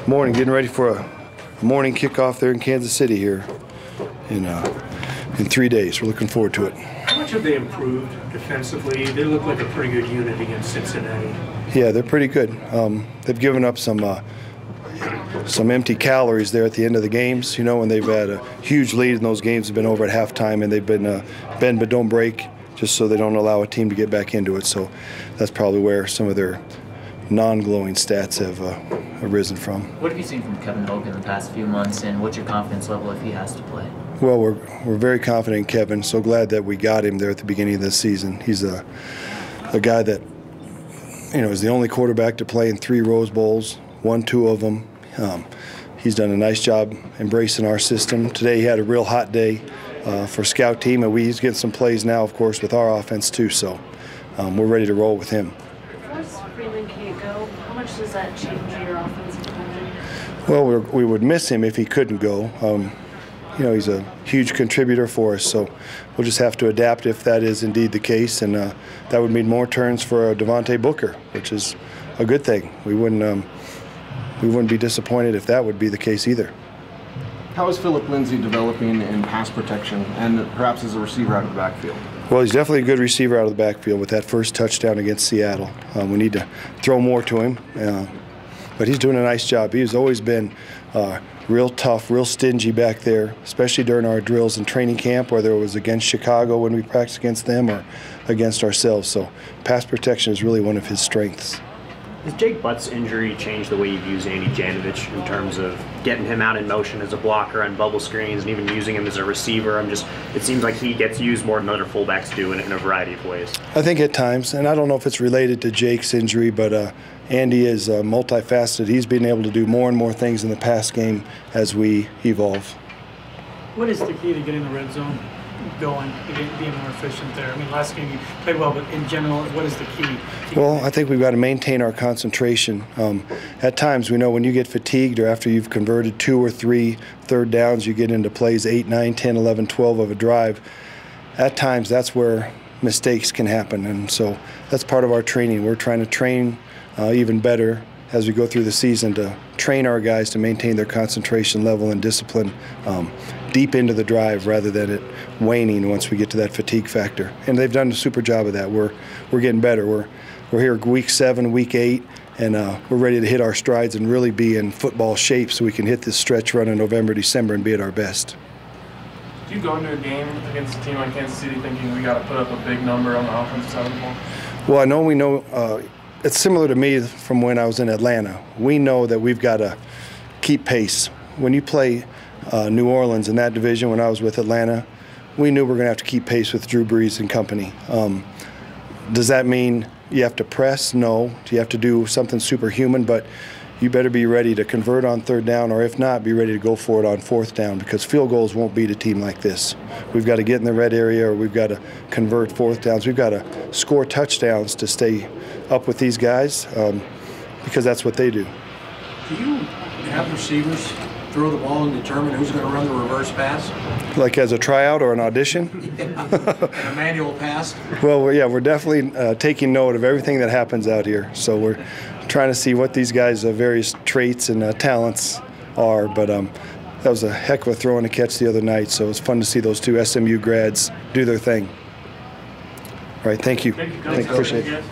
Morning, getting ready for a morning kickoff there in Kansas City here in 3 days. We're looking forward to it. How much have they improved defensively? They look like a pretty good unit against Cincinnati. Yeah, they're pretty good. They've given up some empty calories there at the end of the games. You know, when they've had a huge lead in those games, have been over at halftime, and they've been bend but don't break, just so they don't allow a team to get back into it. So that's probably where some of their non-glowing stats have arisen from. What have you seen from Kevin Hogan in the past few months, and what's your confidence level if he has to play? Well, we're very confident in Kevin. So glad that we got him there at the beginning of this season. He's a guy that, you know, is the only quarterback to play in 3 Rose Bowls, won 2 of them. He's done a nice job embracing our system. Today he had a real hot day for scout team, and he's getting some plays now, of course, with our offense too. So we're ready to roll with him. Freeman can't go. How much does that change your offensive plan? Well, we would miss him if he couldn't go. You know, he's a huge contributor for us, so we'll just have to adapt if that is indeed the case, and that would mean more turns for Devontae Booker, which is a good thing. We wouldn't be disappointed if that would be the case either. How is Phillip Lindsay developing in pass protection and perhaps as a receiver out of the backfield? Well, he's definitely a good receiver out of the backfield with that first touchdown against Seattle. We need to throw more to him, but he's doing a nice job. He's always been real tough, real stingy back there, especially during our drills in training camp, whether it was against Chicago when we practiced against them or against ourselves. So pass protection is really one of his strengths. Has Jake Butt's injury changed the way you've used Andy Janovich in terms of getting him out in motion as a blocker on bubble screens and even using him as a receiver? It seems like he gets used more than other fullbacks do in a variety of ways. I think at times, and I don't know if it's related to Jake's injury, but Andy is multifaceted. He's been able to do more and more things in the pass game as we evolve. What is the key to getting the red zone going, being more efficient there? I mean, last game you played well, but in general, what is the key? Well, I think we've got to maintain our concentration. At times, we know when you get fatigued or after you've converted 2 or 3 third downs, you get into plays 8, 9, 10, 11, 12 of a drive. At times, that's where mistakes can happen, and so that's part of our training. We're trying to train even better as we go through the season to train our guys to maintain their concentration level and discipline deep into the drive rather than it waning once we get to that fatigue factor. And they've done a super job of that. We're getting better. We're here week 7, week 8, and we're ready to hit our strides and really be in football shape so we can hit this stretch run in November, December and be at our best. Do you go into a game against a team like Kansas City thinking we got to put up a big number on the offensive side of the ball? Well, we know it's similar to me from when I was in Atlanta. We know that we've got to keep pace. When you play New Orleans in that division, when I was with Atlanta, we knew we were going to have to keep pace with Drew Brees and company. Does that mean you have to press? No. Do you have to do something superhuman? But you better be ready to convert on 3rd down, or if not, be ready to go for it on 4th down, because field goals won't beat a team like this. We've got to get in the red area, or we've got to convert 4th downs. We've got to score touchdowns to stay up with these guys because that's what they do. Do you have receivers throw the ball and determine who's going to run the reverse pass? Like as a tryout or an audition? A manual pass? Well, we're definitely taking note of everything that happens out here. So we're trying to see what these guys' various traits and talents are. But that was a heck of a throw and a catch the other night. So it's fun to see those 2 SMU grads do their thing. All right, thank you. Thank you, Coach. Appreciate it.